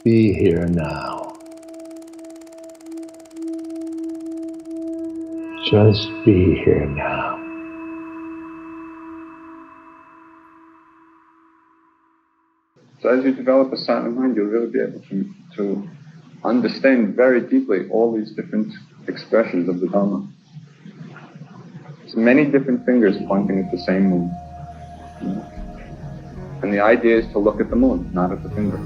be here now. Just be here now. So as you develop a silent mind, you'll really be able to understand very deeply all these different expressions of the Dharma. There's many different fingers pointing at the same moon. And the idea is to look at the moon, not at the finger.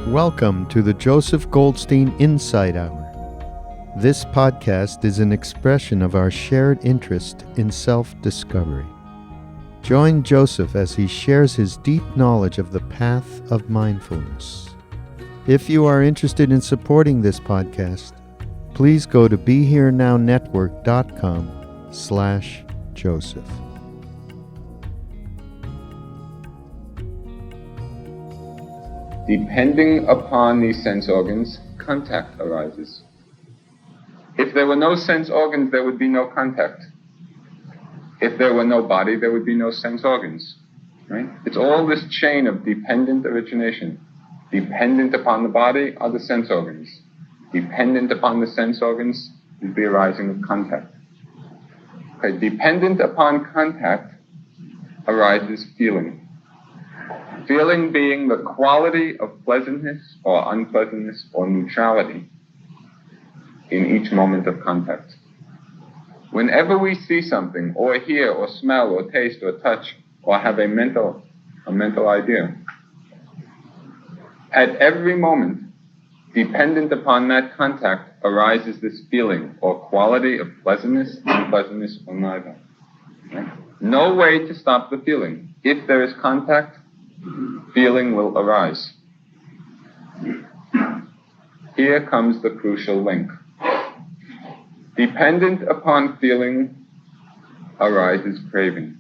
Welcome to the Joseph Goldstein Insight Hour. This podcast is an expression of our shared interest in self-discovery. Join Joseph as he shares his deep knowledge of the path of mindfulness. If you are interested in supporting this podcast, please go to BeHereNowNetwork.com/Joseph. Depending upon these sense organs, contact arises. If there were no sense organs, there would be no contact. If there were no body, there would be no sense organs. Right? It's all this chain of dependent origination. Dependent upon the body are the sense organs. Dependent upon the sense organs is the arising of contact. Okay, dependent upon contact arises feeling. Feeling being the quality of pleasantness or unpleasantness or neutrality in each moment of contact. Whenever we see something, or hear, or smell, or taste, or touch, or have a mental idea, at every moment, dependent upon that contact, arises this feeling, or quality of pleasantness, unpleasantness, or neither. Right? No way to stop the feeling. If there is contact, feeling will arise. Here comes the crucial link. Dependent upon feeling arises craving.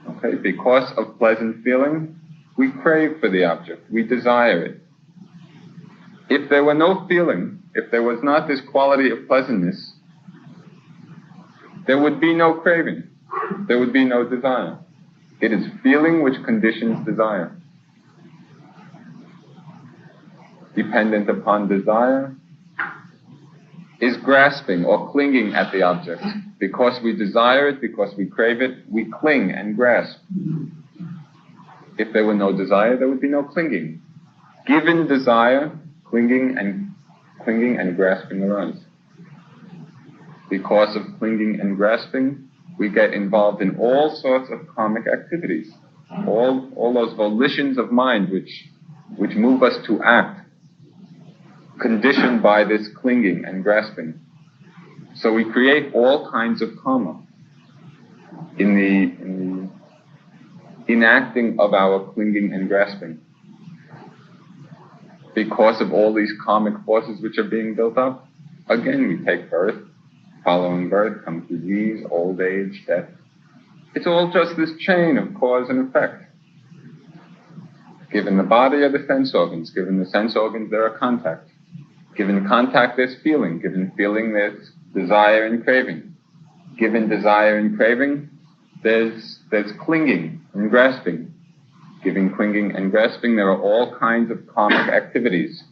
Okay, because of pleasant feeling, we crave for the object, we desire it. If there were no feeling, if there was not this quality of pleasantness, there would be no craving, there would be no desire. It is feeling which conditions desire. Dependent upon desire is grasping or clinging at the object. Because we desire it, because we crave it, we cling and grasp. If there were no desire, there would be no clinging. Given desire, clinging and grasping arise. Because of clinging and grasping, we get involved in all sorts of karmic activities. All those volitions of mind which move us to act, conditioned by this clinging and grasping. So we create all kinds of karma in the enacting of our clinging and grasping. Because of all these karmic forces which are being built up, again we take birth. Following birth comes disease, old age, death. It's all just this chain of cause and effect. Given the body are the sense organs. Given the sense organs, there are contact. Given contact, there's feeling. Given feeling, there's desire and craving. Given desire and craving, there's clinging and grasping. Given clinging and grasping, there are all kinds of karmic activities.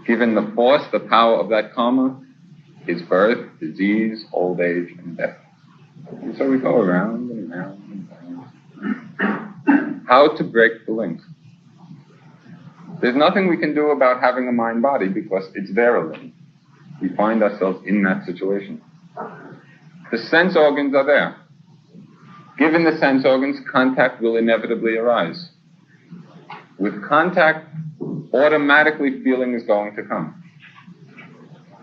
Given the force, the power of that karma, is birth, disease, old age, and death. And so we go around and around and around. How to break the link? There's nothing we can do about having a mind-body because it's there already. We find ourselves in that situation. The sense organs are there. Given the sense organs, contact will inevitably arise. With contact, automatically feeling is going to come.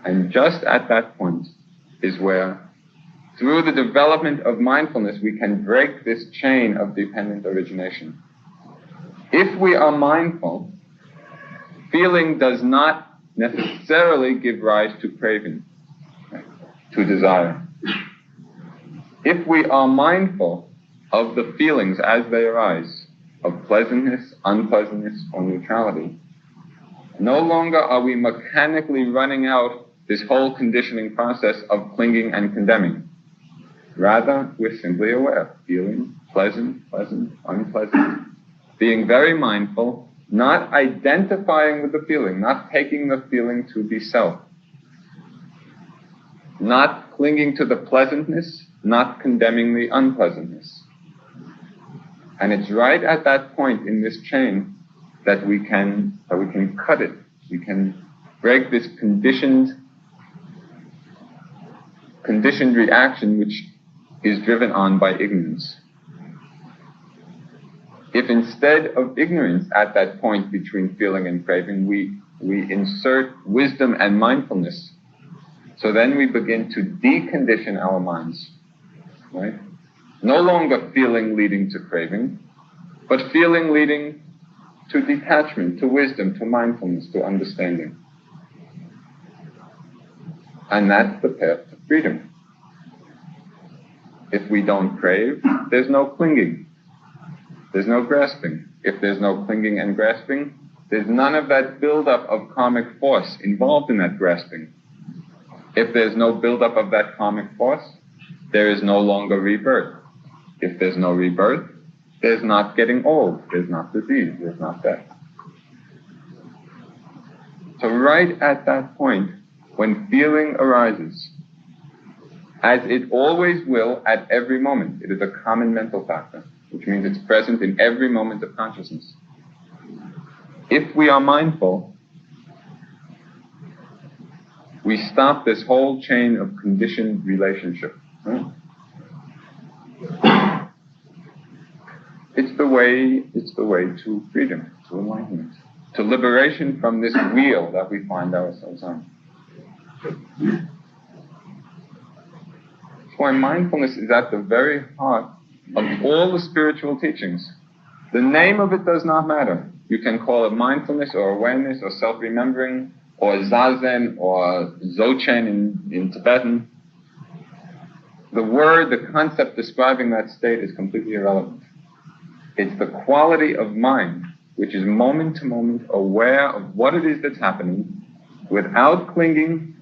And just at that point is where, through the development of mindfulness, we can break this chain of dependent origination. If we are mindful, feeling does not necessarily give rise to craving, to desire. If we are mindful of the feelings as they arise, of pleasantness, unpleasantness, or neutrality, no longer are we mechanically running out this whole conditioning process of clinging and condemning. Rather, we're simply aware, feeling pleasant, pleasant, unpleasant. Being very mindful, not identifying with the feeling, not taking the feeling to be self. Not clinging to the pleasantness, not condemning the unpleasantness. And it's right at that point in this chain that we can cut it. We can break this conditioned reaction which is driven on by ignorance. If instead of ignorance at that point between feeling and craving, we insert wisdom and mindfulness, so then we begin to decondition our minds, right? No longer feeling leading to craving, but feeling leading to detachment, to wisdom, to mindfulness, to understanding. And that's the path to freedom. If we don't crave, there's no clinging. There's no grasping. If there's no clinging and grasping, there's none of that buildup of karmic force involved in that grasping. If there's no buildup of that karmic force, there is no longer rebirth. If there's no rebirth, there's not getting old, there's not disease, there's not death. So right at that point, when feeling arises, as it always will at every moment, it is a common mental factor, which means it's present in every moment of consciousness. If we are mindful, we stop this whole chain of conditioned relationship. Right? It's the way to freedom, to enlightenment, to liberation from this wheel that we find ourselves on. That's why mindfulness is at the very heart of all the spiritual teachings. The name of it does not matter. You can call it mindfulness or awareness or self-remembering or zazen or dzogchen in Tibetan. The word, the concept describing that state is completely irrelevant. It's the quality of mind which is moment to moment aware of what it is that's happening without clinging,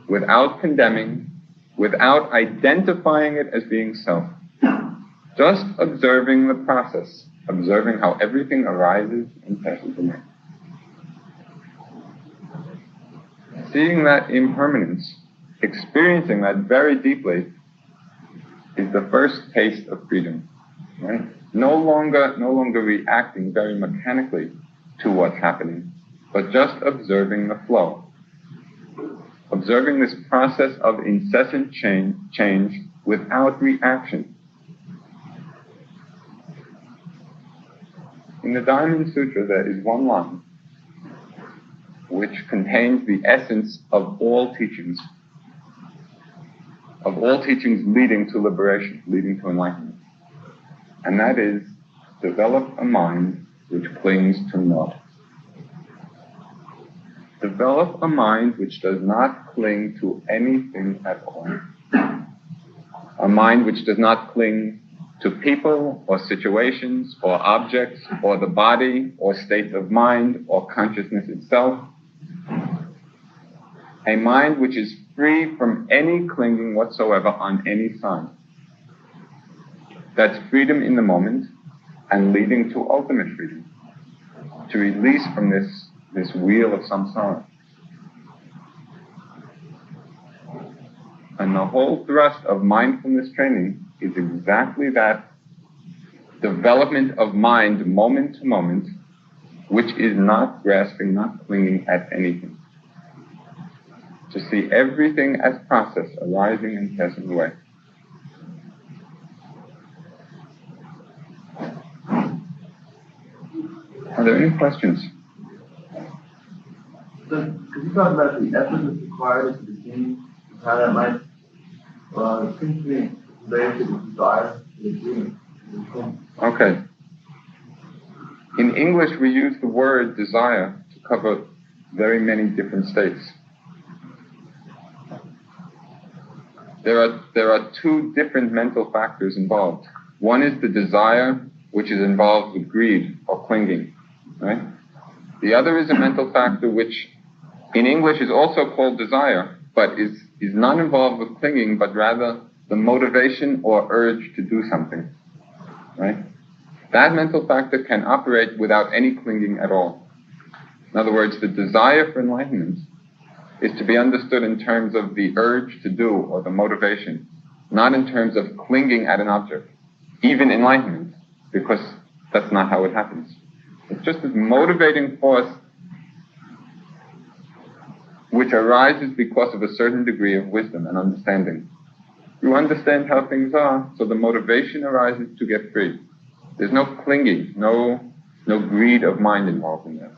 without condemning, without identifying it as being self. Just observing the process, observing how everything arises and passes away. Seeing that impermanence, experiencing that very deeply, is the first taste of freedom, right? No longer reacting very mechanically to what's happening, but just observing the flow. Observing this process of incessant change without reaction. In the Diamond Sutra, there is one line which contains the essence of all teachings leading to liberation, leading to enlightenment. And that is, develop a mind which clings to naught. Develop a mind which does not cling to anything at all. A mind which does not cling to people or situations or objects or the body or states of mind or consciousness itself. A mind which is free from any clinging whatsoever on any side. That's freedom in the moment and leading to ultimate freedom, to release from this wheel of samsara. And the whole thrust of mindfulness training is exactly that development of mind moment to moment, which is not grasping, not clinging at anything. To see everything as process arising and passing away. Are there any questions? So, could you talk about the effort that's required at the beginning, how that might seem to be related to the desire to the dream? Okay. In English, we use the word desire to cover very many different states. There are two different mental factors involved. One is the desire, which is involved with greed or clinging, right? The other is a mental factor which in English is also called desire, but is not involved with clinging, but rather the motivation or urge to do something, right? That mental factor can operate without any clinging at all. In other words, the desire for enlightenment is to be understood in terms of the urge to do or the motivation, not in terms of clinging at an object, even enlightenment, because that's not how it happens. It's just this motivating force which arises because of a certain degree of wisdom and understanding. You understand how things are, so the motivation arises to get free. There's no clinging, no greed of mind involved in that.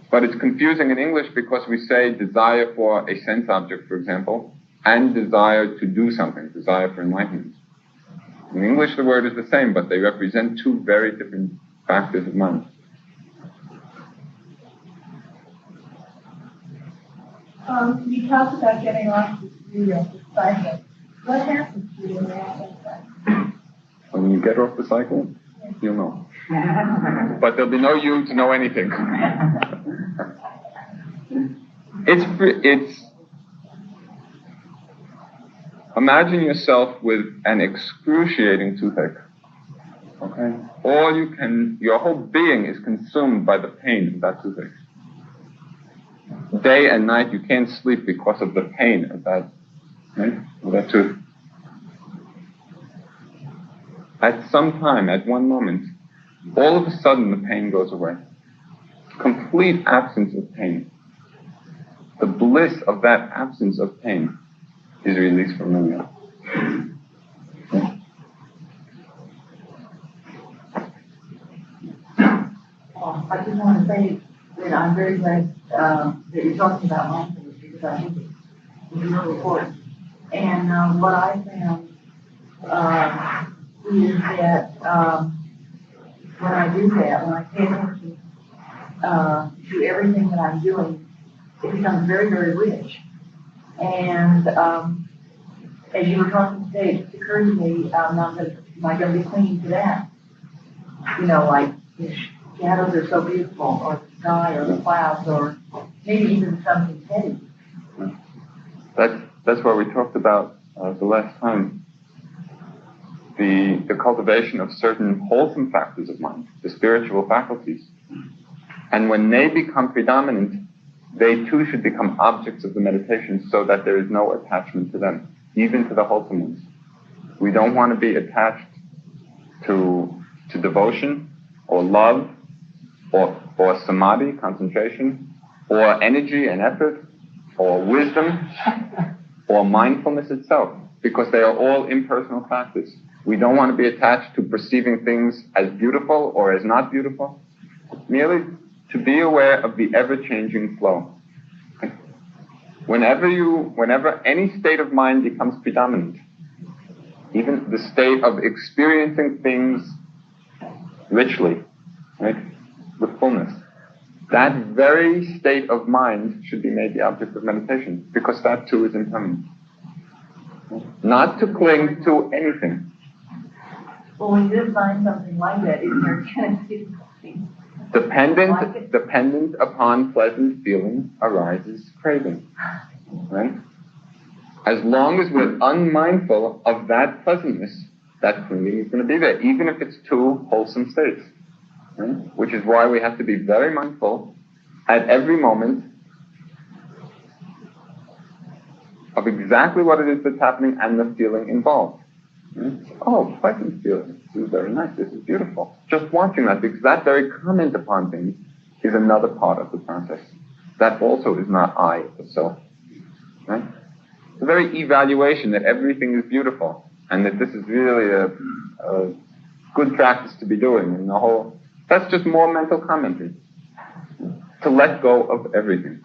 But it's confusing in English because we say desire for a sense object, for example, and desire to do something, desire for enlightenment. In English the word is the same, but they represent two very different factors of mind. You talked about getting off the cycle. What happens to you when you're off the cycle? When you get off the cycle, you'll know. But there'll be no you to know anything. It's imagine yourself with an excruciating toothache. Okay? Your whole being is consumed by the pain of that toothache. Day and night you can't sleep because of the pain of that, right? Of that tooth. At some time, at one moment, all of a sudden the pain goes away. Complete absence of pain. The bliss of that absence of pain is released from you. I just want to say that I'm very glad that you're talking about mindfulness because I think it's really important. And what I found is that when I do that, when I pay attention to everything that I'm doing, it becomes very, very rich. And as you were talking today, it just occurred to me, am I going to be clinging to that? You know, like the shadows are so beautiful, or the sky, or the clouds, or maybe even something petty. That's what we talked about the last time. The cultivation of certain wholesome factors of mind, the spiritual faculties. And when they become predominant, they too should become objects of the meditation so that there is no attachment to them, even to the wholesome ones. We don't want to be attached to devotion or love or samadhi, concentration, or energy and effort, or wisdom, or mindfulness itself, because they are all impersonal factors. We don't want to be attached to perceiving things as beautiful or as not beautiful, merely to be aware of the ever-changing flow. Whenever any state of mind becomes predominant, even the state of experiencing things richly, right, with fullness, that very state of mind should be made the object of meditation, because that too is impermanent. Not to cling to anything. Well, when you find something like that, isn't there a tendency to cling? Dependent upon pleasant feeling arises craving, right? As long as we're unmindful of that pleasantness, that clinging is going to be there, even if it's two wholesome states, right? Which is why we have to be very mindful at every moment of exactly what it is that's happening and the feeling involved. Oh, pleasant feeling. This is very nice. This is beautiful. Just watching that, because that very comment upon things is another part of the process. That also is not I, the self. Right? The very evaluation that everything is beautiful and that this is really a good practice to be doing, and the whole, that's just more mental commentary. To let go of everything.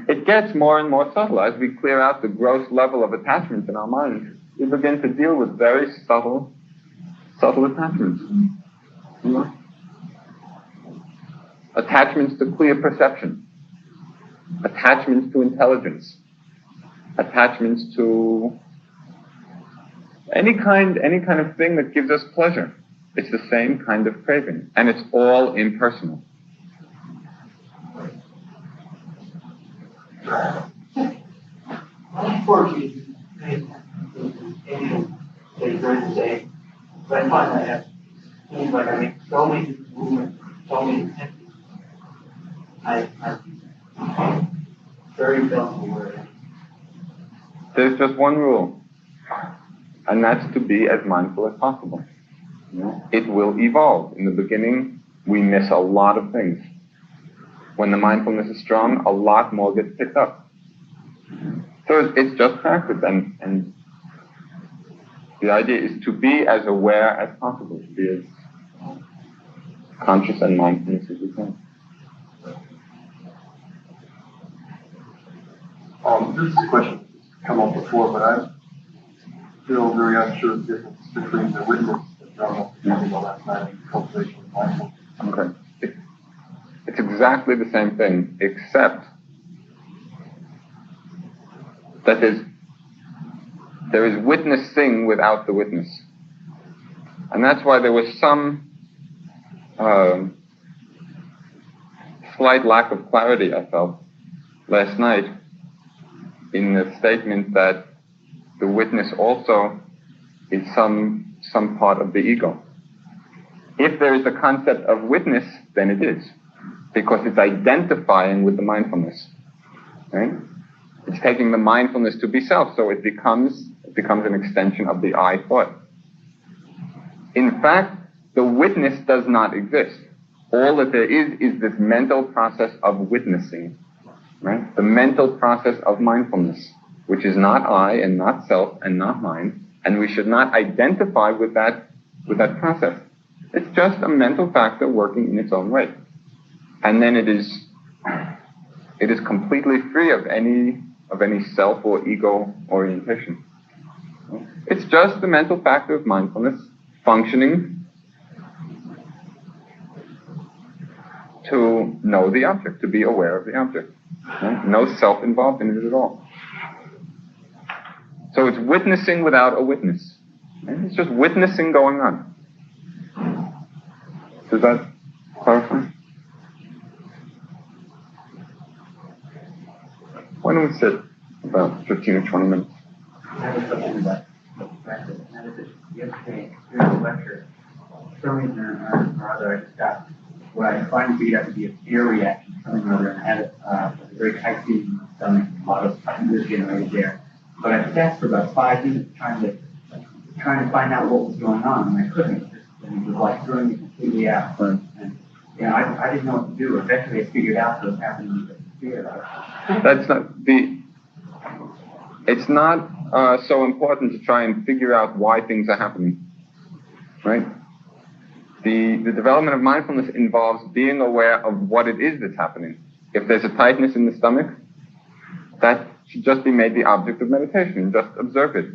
It gets more and more subtle as we clear out the gross level of attachment in our mind. We begin to deal with very subtle attachments. Attachments to clear perception. Attachments to intelligence. Attachments to any kind of thing that gives us pleasure. It's the same kind of craving, and it's all impersonal. Poor Jesus. I find that it seems like I make so many different movements, so many techniques. I'm very self-aware. There's just one rule, and that's to be as mindful as possible. You know, it will evolve. In the beginning, we miss a lot of things. When the mindfulness is strong, a lot more gets picked up. So it's just practice, and the idea is to be as aware as possible, to be as conscious and mindfulness as we can. This question has come up before, but I feel very unsure of the difference between the witness that Dharma was talking about last night and cultivation of mindfulness. Okay. It's exactly the same thing, except that there is witnessing without the witness. And that's why there was some slight lack of clarity, I felt, last night in the statement that the witness also is some part of the ego. If there is a concept of witness, then it is, because it's identifying with the mindfulness, right? It's taking the mindfulness to be self, so it becomes an extension of the I thought. In fact, the witness does not exist. All that there is this mental process of witnessing, right? The mental process of mindfulness, which is not I and not self and not mind, and we should not identify with that process. It's just a mental factor working in its own way. And then it is completely free of any self or ego orientation. It's just the mental factor of mindfulness functioning to know the object, to be aware of the object. No self involved in it at all. So it's witnessing without a witness. It's just witnessing going on. Does that clarify? Why don't we sit about 15 or 20 minutes? I have a question about practice. And that is yesterday during the lecture, for some reason or other, I just got what I find to be a fear reaction, something or other, and I had a very tight feeling in my stomach, a lot of anger generated there. But I sat for about 5 minutes trying to find out what was going on, and I couldn't. It was like throwing me completely out. And I didn't know what to do. Eventually, I figured out what was happening with the fear. That's not the. It's not so important to try and figure out why things are happening, right? The development of mindfulness involves being aware of what it is that's happening. If there's a tightness in the stomach, that should just be made the object of meditation. Just observe it.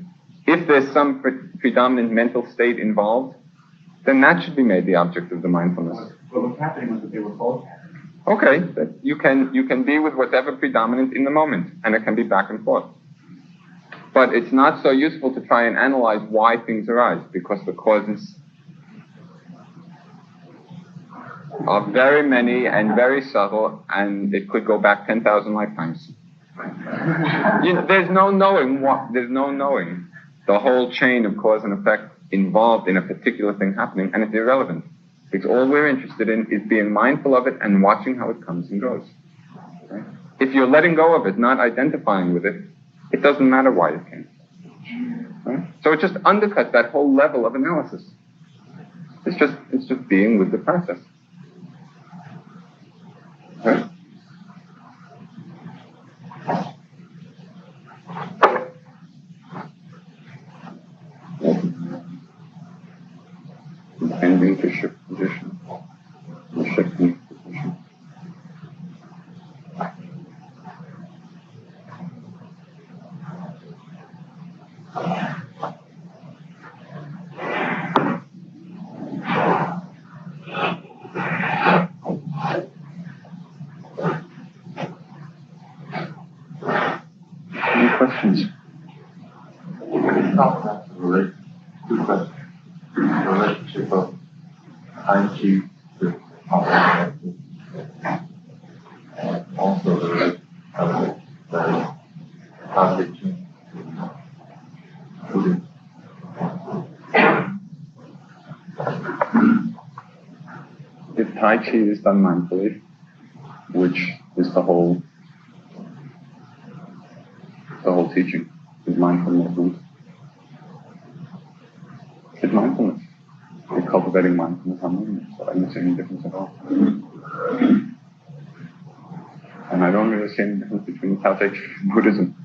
If there's some predominant mental state involved, then that should be made the object of the mindfulness. What was happening was that they were both happening. Okay, that you can be with whatever predominant in the moment, and it can be back and forth. But it's not so useful to try and analyze why things arise, because the causes are very many and very subtle, and it could go back 10,000 lifetimes. There's no knowing the whole chain of cause and effect involved in a particular thing happening, and it's irrelevant. Because all we're interested in is being mindful of it and watching how it comes and goes. Right? If you're letting go of it, not identifying with it, it doesn't matter why it came. Right? So it just undercuts that whole level of analysis. It's just being with the process. Right? Bending to shift position. Shifting position. Any questions? Talk about the relationship of IQ to power, and also the relationship of the object to Buddhism. Tai Chi is done mindfully, which is the whole teaching, is mindful movement. It's mindfulness. You're cultivating mindfulness on movement, so I don't see any difference at all. And I don't really see any difference between Tao Te Ching and Buddhism.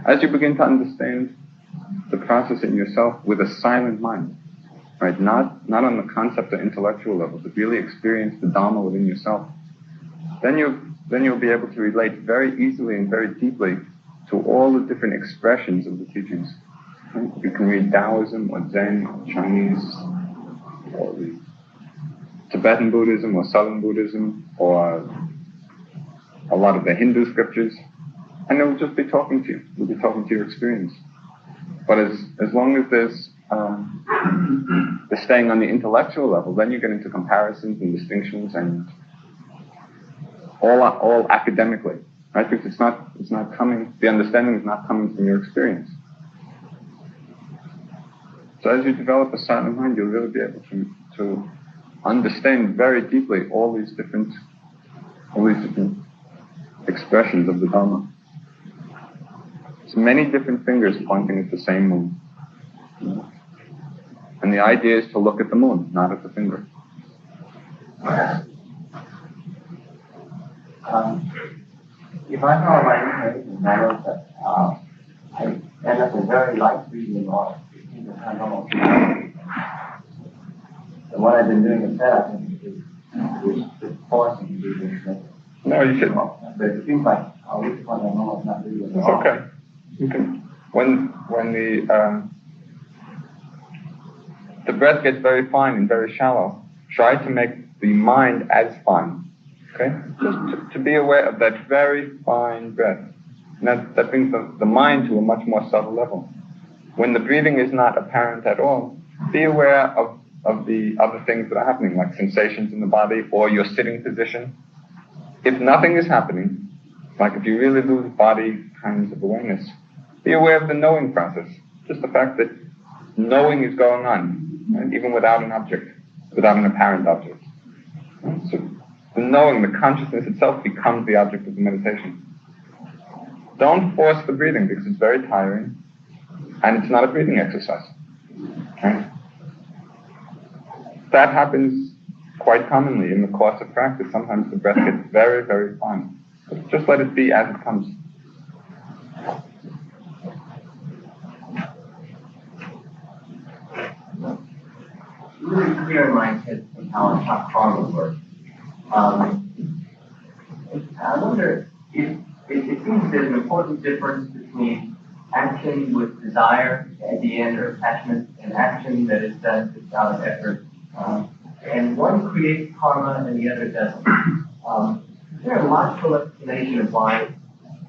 As you begin to understand the process in yourself with a silent mind, right? Not on the concept or intellectual level, but really experience the Dharma within yourself, then you'll be able to relate very easily and very deeply to all the different expressions of the teachings. Right? You can read Taoism or Zen or Chinese or the Tibetan Buddhism or Southern Buddhism or a lot of the Hindu scriptures, and it will just be talking to you. It will be talking to your experience. But as long as there's staying on the intellectual level, then you get into comparisons and distinctions and all academically, right? Because it's not coming. The understanding is not coming from your experience. So as you develop a silent mind, you'll really be able to understand very deeply all these different expressions of the Dharma. It's many different fingers pointing at the same moon. And the idea is to look at the moon, not at the finger. If I follow my information, I know that I end up with very light breathing or 15% almost. And what I've been doing instead, I think, is just forcing breathing. No, you should. But it seems like at least when I'm almost not breathing at It's all. okay. You can. When the breath gets very fine and very shallow, try to make the mind as fine. Okay? Just to be aware of that very fine breath. And that brings the mind to a much more subtle level. When the breathing is not apparent at all, be aware of the other things that are happening, like sensations in the body or your sitting position. If nothing is happening, like if you really lose body kinds of awareness, be aware of the knowing process. Just the fact that knowing is going on, right? Even without an object, without an apparent object. Right? So the knowing, the consciousness itself becomes the object of the meditation. Don't force the breathing because it's very tiring and it's not a breathing exercise. Right? That happens quite commonly in the course of practice. Sometimes the breath gets very, very fine. But just let it be as it comes. Really clear in my head on how karma works. I wonder if it seems there's an important difference between action with desire at the end or attachment and action that is done without effort. And one creates karma and the other doesn't. Is there a logical explanation of why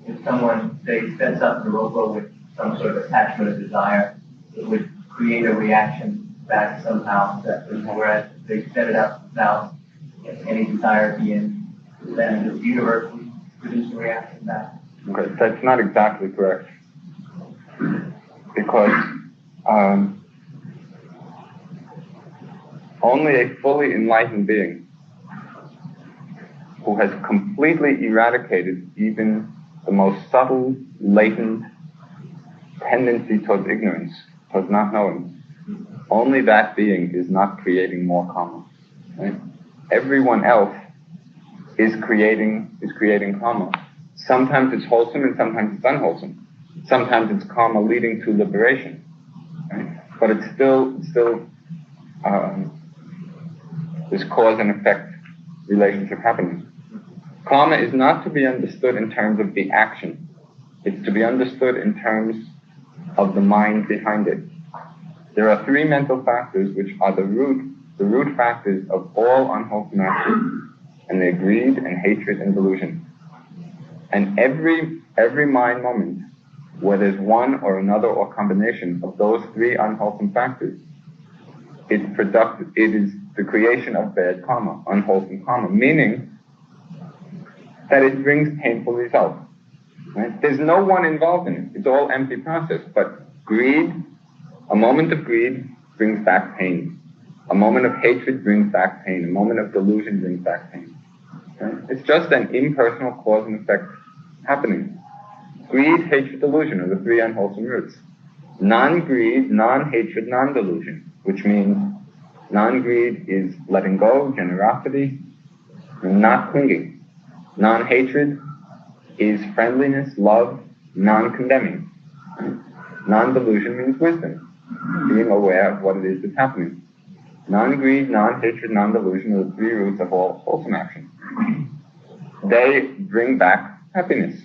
if someone, say, sets up Naropa with some sort of attachment or desire, it would create a reaction back somehow, whereas if they set it up without any desire at the end, then does universally produce a reaction back? Okay, that's not exactly correct. Because only a fully enlightened being who has completely eradicated even the most subtle, latent tendency towards ignorance, towards not knowing, only that being is not creating more karma. Right? Everyone else is creating karma. Sometimes it's wholesome and sometimes it's unwholesome. Sometimes it's karma leading to liberation. Right? But it's still this cause and effect relationship happening. Karma is not to be understood in terms of the action. It's to be understood in terms of the mind behind it. There are three mental factors which are the root factors of all unwholesome actions, and they're greed and hatred and delusion. And every mind moment where there's one or another or combination of those three unwholesome factors, it is the creation of bad karma, unwholesome karma, meaning that it brings painful results. Right? There's no one involved in it. It's all empty process. But greed, a moment of greed, brings back pain. A moment of hatred brings back pain. A moment of delusion brings back pain. Okay? It's just an impersonal cause and effect happening. Greed, hatred, delusion are the three unwholesome roots. Non-greed, non-hatred, non-delusion, which means non-greed is letting go, generosity, and not clinging. Non-hatred is friendliness, love, non-condemning. Non-delusion means wisdom, being aware of what it is that's happening. Non-greed, non-hatred, non-delusion are the three roots of all wholesome action. They bring back happiness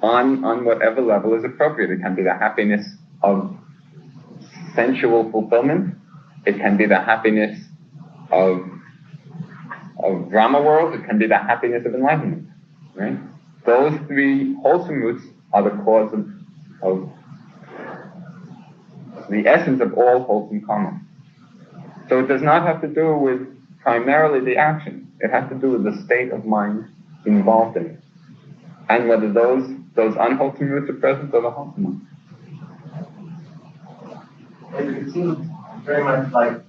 on whatever level is appropriate. It can be the happiness of sensual fulfillment. It can be the happiness of drama world. It can be the happiness of enlightenment. Right? Those three wholesome roots are the cause of the essence of all wholesome karma. So it does not have to do with primarily the action. It has to do with the state of mind involved in it. And whether those unwholesome roots are present or the wholesome ones. It seems very much like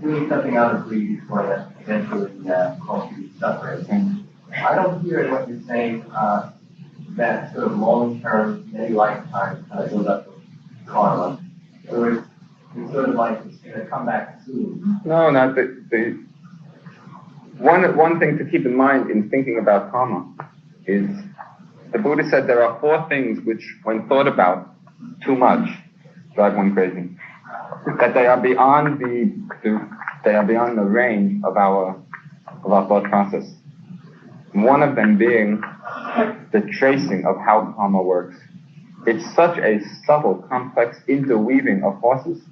doing something out of greed before that eventually causes you to suffer. I don't hear in what you're saying that sort of long-term, many lifetimes kind of build up of karma. In other words, it's sort of like it's going to come back soon. No, not the one thing to keep in mind in thinking about karma is the Buddha said there are four things which, when thought about too much, drive one crazy. That they are beyond the range of our thought process. One of them being the tracing of how karma works. It's such a subtle, complex interweaving of forces,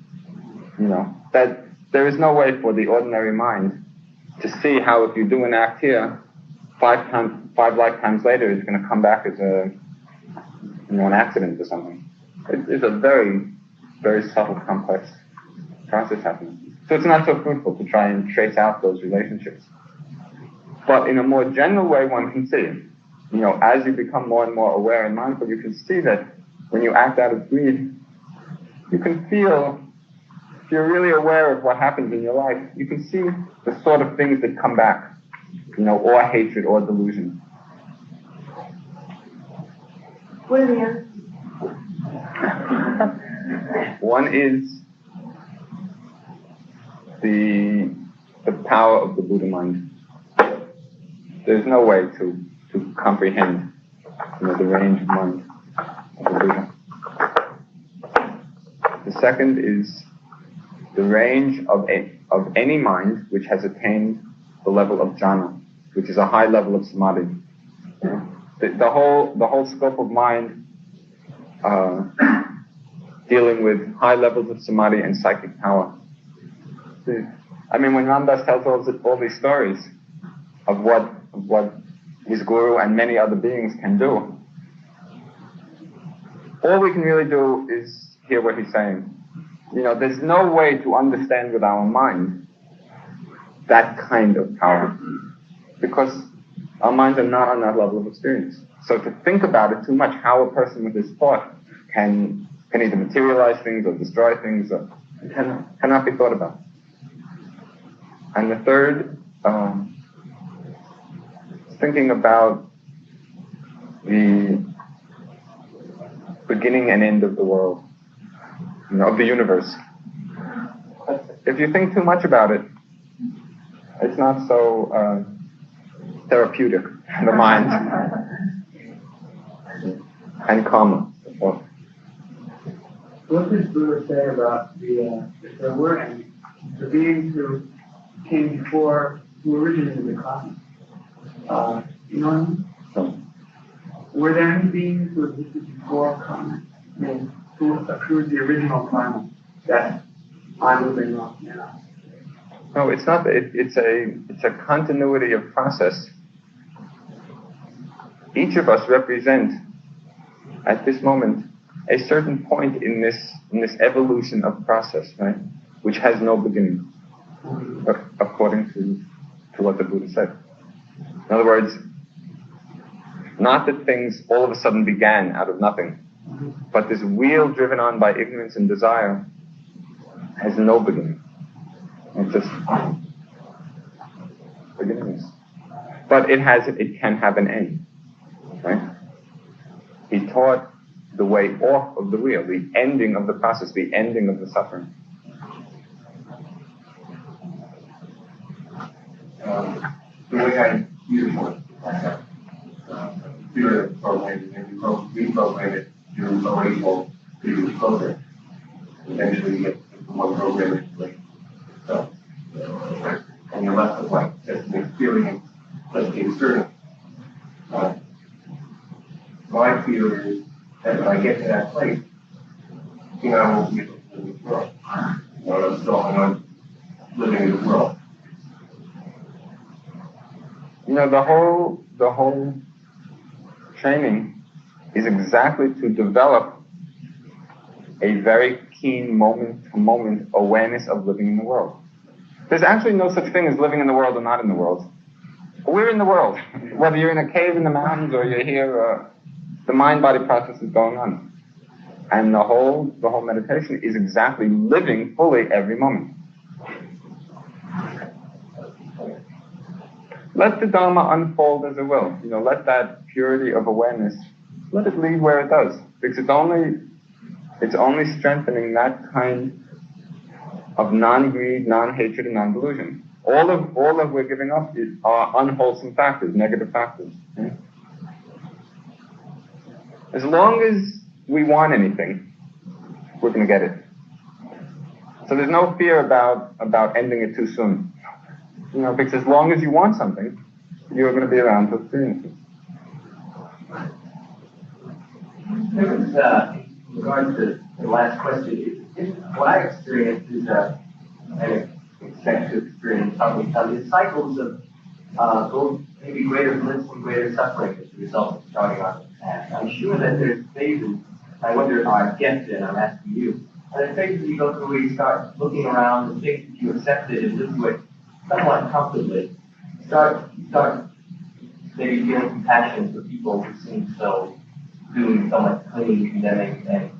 that there is no way for the ordinary mind to see how if you do an act here, 5 lifetimes later it's going to come back as an accident or something. It's a very, very subtle, complex process happening. So it's not so fruitful to try and trace out those relationships. But in a more general way, one can see, as you become more and more aware and mindful, you can see that when you act out of greed, you can feel, if you're really aware of what happens in your life, you can see the sort of things that come back, or hatred or delusion. What are the others? One is the power of the Buddha mind. There's no way to comprehend the range of mind of the Buddha. The second is the range of any mind which has attained the level of jhana, which is a high level of samadhi. The whole scope of mind dealing with high levels of samadhi and psychic power. When Ramdas tells all these stories of what his guru and many other beings can do, all we can really do is hear what he's saying. There's no way to understand with our mind that kind of power, because our minds are not on that level of experience. So to think about it too much, how a person with his thought can either materialize things or destroy things, cannot be thought about. And the third, thinking about the beginning and end of the world, of the universe. If you think too much about it, it's not so therapeutic for the mind and calm. What does Buddha say about if there were any, the beings who came before, who originated the cosmos? You know what I mean? So, were there any beings who existed before karma? Who accrued the original karma that I'm living off now? no, it's not. It's a continuity of process. Each of us represent, at this moment, a certain point in this evolution of process, right, which has no beginning, according to what the Buddha said. In other words, not that things all of a sudden began out of nothing, but this wheel driven on by ignorance and desire has no beginning. It's just beginnings. But it can have an end, right? He taught the way off of the wheel, the ending of the process, the ending of the suffering. The way I use it, computer programming, and reprogram it to original previous program. Eventually you get one program into like itself. And you're left with like just an experience, just the experience. My fear is that when I get to that place, I won't be able to live in the world. I'm living in the world. The whole training is exactly to develop a very keen moment-to-moment awareness of living in the world. There's actually no such thing as living in the world or not in the world. We're in the world. Whether you're in a cave in the mountains or you're here, the mind-body process is going on. And the whole meditation is exactly living fully every moment. Let the Dharma unfold as it will. Let that purity of awareness, let it lead where it does. Because it's only strengthening that kind of non-greed, non-hatred, and non-delusion. All of we're giving up are unwholesome factors, negative factors. Okay? As long as we want anything, we're going to get it. So there's no fear about ending it too soon. Because as long as you want something, you're going to be around to experience it. There was, in regards to the last question, what I experienced is, I expect to experience probably some cycles of maybe greater bliss and greater suffering as a result of starting on the path. I'm sure that there's phases, I wonder how I get it, I'm asking you. Are there phases you go through where you start looking around and things that you accepted and live with somewhat comfortably, start maybe feeling compassion for people who seem so doing so much clinging, condemning, and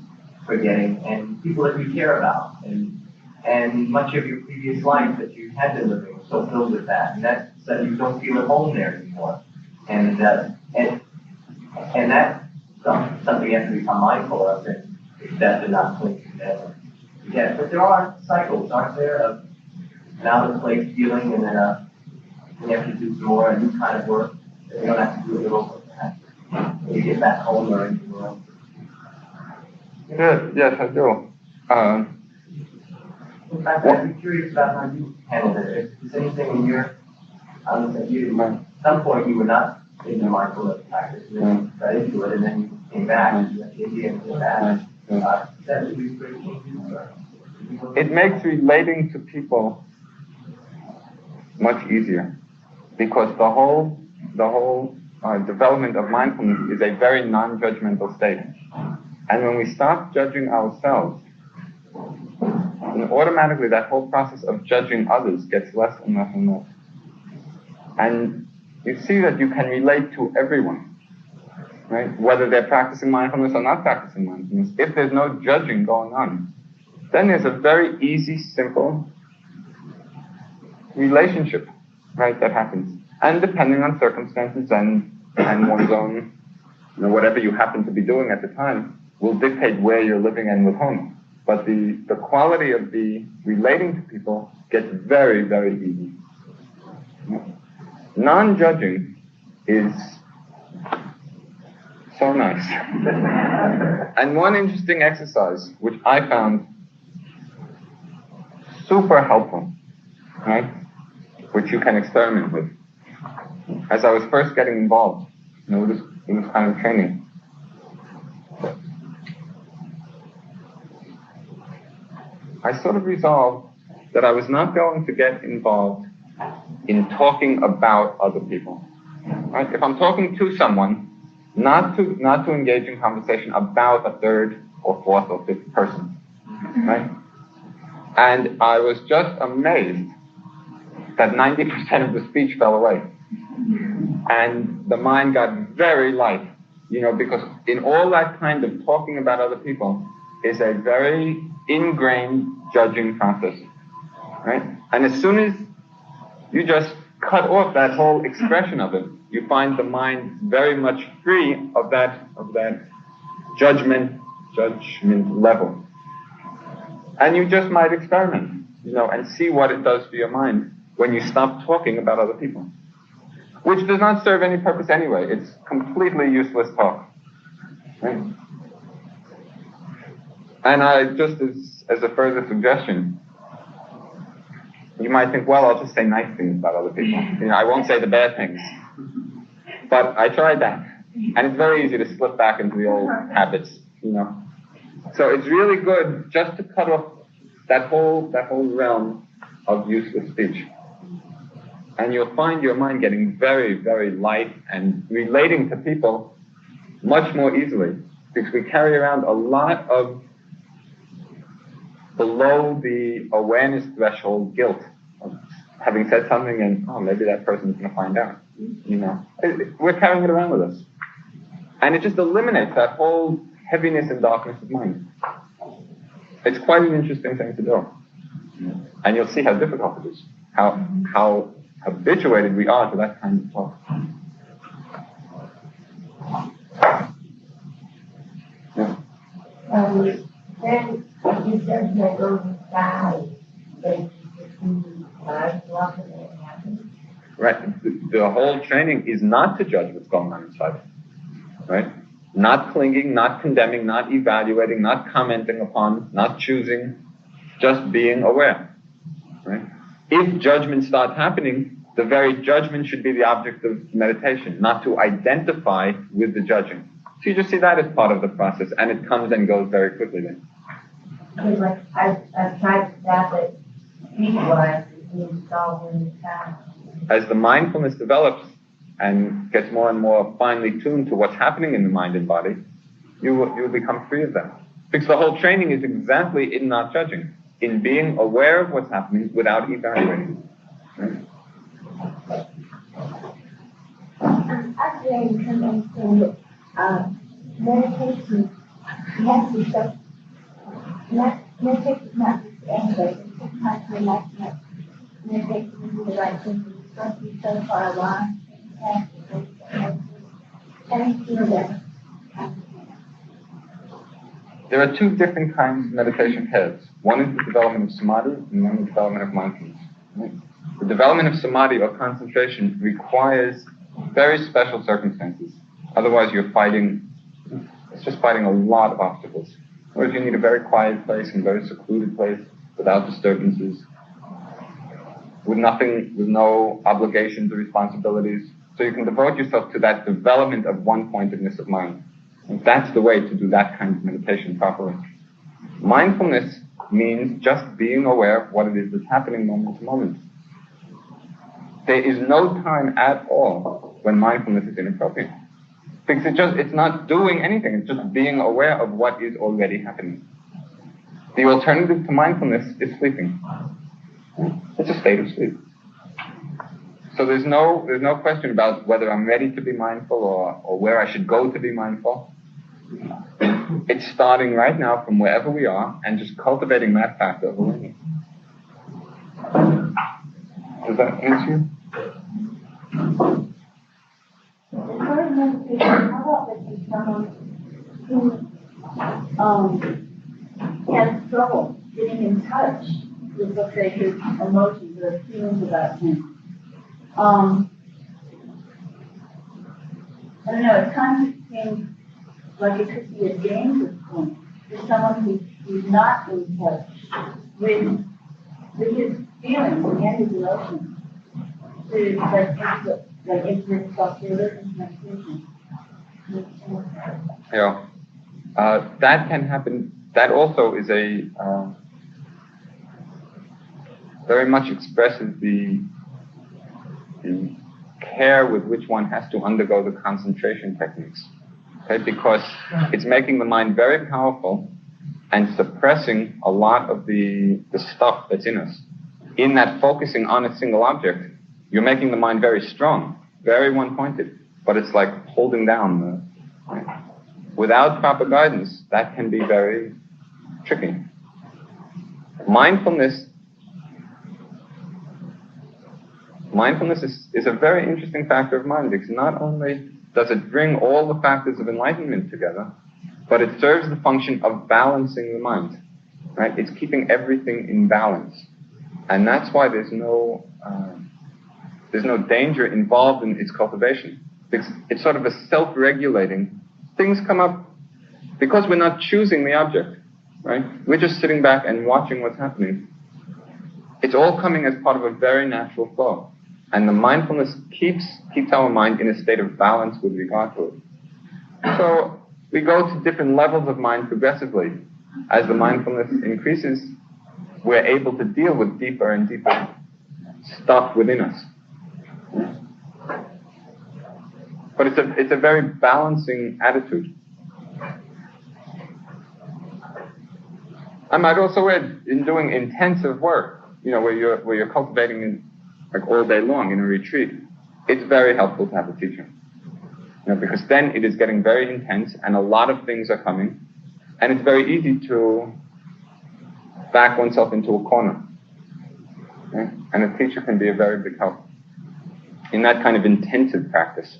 forgetting, and people that you care about, and much of your previous life that you had been living was so filled with that, and that you don't feel at home there anymore, and that's something you have to become mindful of, and accept and not cling, condemn, forget. But there are cycles, aren't there, of an out-of-place feeling, and then you have to do some more, a new kind of work that you don't have to do it over when you get back home or into the world. Yes, I do. In fact, I'd be curious about how you handled it. If there's anything in your, at some point you were not in the mindfulness practice, and then you got into it, and then you came back, and you went to India and came back. That would be pretty interesting. It makes relating to people much easier, because the whole development of mindfulness is a very non-judgmental state. And when we stop judging ourselves, then automatically that whole process of judging others gets less and less and less. And you see that you can relate to everyone, right? Whether they're practicing mindfulness or not practicing mindfulness. If there's no judging going on, then there's a very easy, simple relationship, right, that happens. And depending on circumstances and one's own, whatever you happen to be doing at the time, will dictate where you're living and with whom. But the quality of the relating to people gets very, very easy. Non-judging is so nice. And one interesting exercise, which I found super helpful, right, which you can experiment with. As I was first getting involved, with this kind of training, I sort of resolved that I was not going to get involved in talking about other people. Right? If I'm talking to someone, not to engage in conversation about a third or fourth or fifth person. Right? And I was just amazed that 90% of the speech fell away. And the mind got very light, because in all that kind of talking about other people is a very ingrained judging process. right? And as soon as you just cut off that whole expression of it, you find the mind very much free of that judgment level. And you just might experiment, and see what it does for your mind when you stop talking about other people, which does not serve any purpose anyway. It's completely useless talk. Right? And I just as a further suggestion, you might think, well, I'll just say nice things about other people. I won't say the bad things. But I tried that, and it's very easy to slip back into the old habits. So it's really good just to cut off that whole realm of useless speech. And you'll find your mind getting very, very light and relating to people much more easily, because we carry around a lot of below the awareness threshold guilt of having said something and, maybe that person's going to find out. We're carrying it around with us. And it just eliminates that whole heaviness and darkness of mind. It's quite an interesting thing to do. And you'll see how difficult it is, how habituated we are to that kind of talk. Yeah. Then you said that goes inside, that you love it and happens. Right. The whole training is not to judge what's going on inside. Right? Not clinging, not condemning, not evaluating, not commenting upon, not choosing, just being aware. Right? If judgment starts happening, the very judgment should be the object of meditation, not to identify with the judging. So you just see that as part of the process, and it comes and goes very quickly then. Because I've tried to stop it visualize it being solved in the time. As the mindfulness develops and gets more and more finely tuned to what's happening in the mind and body, you will become free of that. Because the whole training is exactly in not judging, in being aware of what's happening without evaluating. Right? After I come into meditation, you have to stop. Meditation is not just anyway, but sometimes we like that meditation is the right thing. You're supposed to be so far along. And feel that. There are two different kinds of meditation paths. One is the development of samadhi, and one is the development of mindfulness. Right? The development of samadhi or concentration requires very special circumstances. Otherwise, it's just fighting a lot of obstacles. Whereas you need a very quiet place and a very secluded place without disturbances, with no obligations or responsibilities. So you can devote yourself to that development of one-pointedness of mind. And that's the way to do that kind of meditation properly. Mindfulness means just being aware of what it is that's happening moment to moment. There is no time at all when mindfulness is inappropriate. Because it's not doing anything, it's just being aware of what is already happening. The alternative to mindfulness is sleeping. It's a state of sleep. So there's no question about whether I'm ready to be mindful or where I should go to be mindful. It's starting right now from wherever we are and just cultivating that factor of awareness. Does that answer you? How about with someone who has trouble getting in touch with, let's say, his emotions or feelings about him? I don't know, it kind of seems like it could be a dangerous point for someone who's not in touch with his feelings and his emotions to like influence self-religion meditation. Yeah. That can happen. That also is very much expresses the care with which one has to undergo the concentration techniques. Okay, because it's making the mind very powerful and suppressing a lot of the stuff that's in us. In that focusing on a single object, you're making the mind very strong, very one-pointed, but it's like holding down right? Without proper guidance, that can be very tricky. Mindfulness mindfulness is a very interesting factor of mind, because not only does it bring all the factors of enlightenment together, but it serves the function of balancing the mind, right? It's keeping everything in balance. And that's why there's no danger involved in its cultivation. It's sort of a self-regulating. Things come up because we're not choosing the object, right? We're just sitting back and watching what's happening. It's all coming as part of a very natural flow. And the mindfulness keeps our mind in a state of balance with regard to it. So we go to different levels of mind progressively. As the mindfulness increases, we're able to deal with deeper and deeper stuff within us. But it's a very balancing attitude. I might also add, in doing intensive work, where you're cultivating it like all day long in a retreat, it's very helpful to have a teacher. Because then it is getting very intense and a lot of things are coming, and it's very easy to back oneself into a corner. Okay? And a teacher can be a very big help in that kind of intensive practice.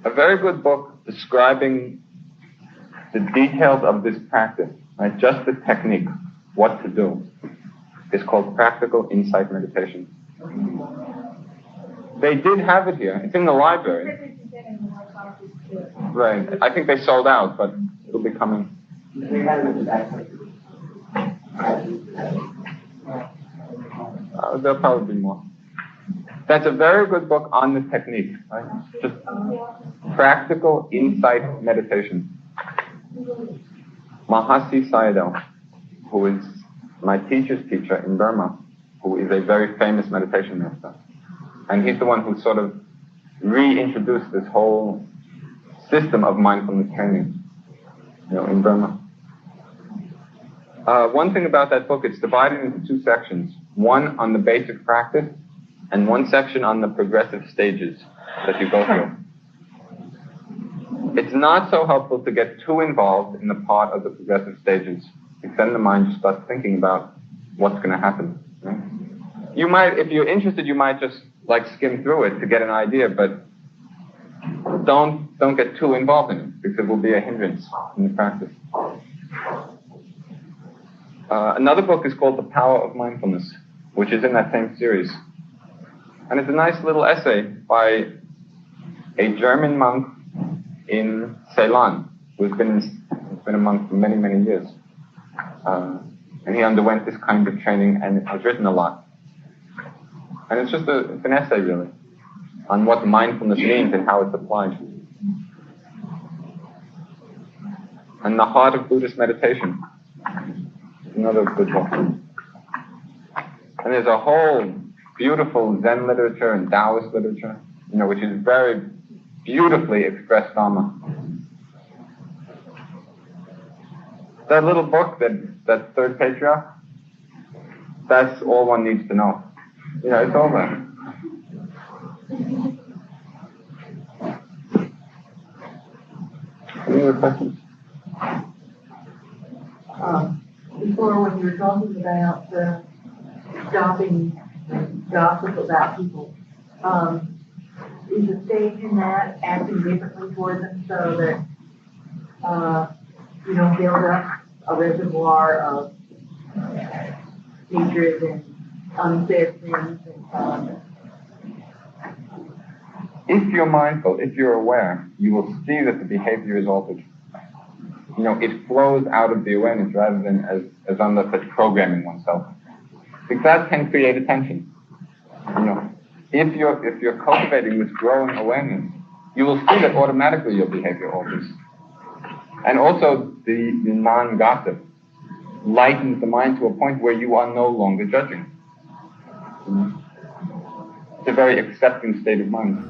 A very good book describing the details of this practice, right? Just the technique, what to do, is called Practical Insight Meditation. They did have it here. It's in the library. Right. I think they sold out, but it'll be coming. There'll probably be more. That's a very good book on the technique, right? Just Practical Insight Meditation. Mahasi Sayadaw, who is my teacher's teacher in Burma, who is a very famous meditation master. And he's the one who sort of reintroduced this whole system of mindfulness training, in Burma. One thing about that book, it's divided into two sections. One on the basic practice, and one section on the progressive stages that you go through. It's not so helpful to get too involved in the part of the progressive stages, because then the mind just starts thinking about what's going to happen. Right? You might, if you're interested, you might just skim through it to get an idea, but don't get too involved in it, because it will be a hindrance in the practice. Another book is called The Power of Mindfulness, which is in that same series. And it's a nice little essay by a German monk in Ceylon, who's been a monk for many, many years. And he underwent this kind of training and has written a lot. And it's just it's an essay, really, on what mindfulness means and how it's applied. And The Heart of Buddhist Meditation is another good book. And there's a whole beautiful Zen literature and Taoist literature, which is very beautifully expressed Dharma. That little book, that Third Patriarch, that's all one needs to know. It's all there. Any other questions? Before, when you were talking about stopping gossip about people, is the stage in that acting differently toward them so that you don't build up a reservoir of hatred and unsaid things and If you're mindful, if you're aware, you will see that the behavior is altered. It flows out of the awareness rather than as unless it's programming oneself. Because that can create a tension. If you're cultivating this growing awareness, you will see that automatically your behavior alters. And also the non-gossip lightens the mind to a point where you are no longer judging. It's a very accepting state of mind.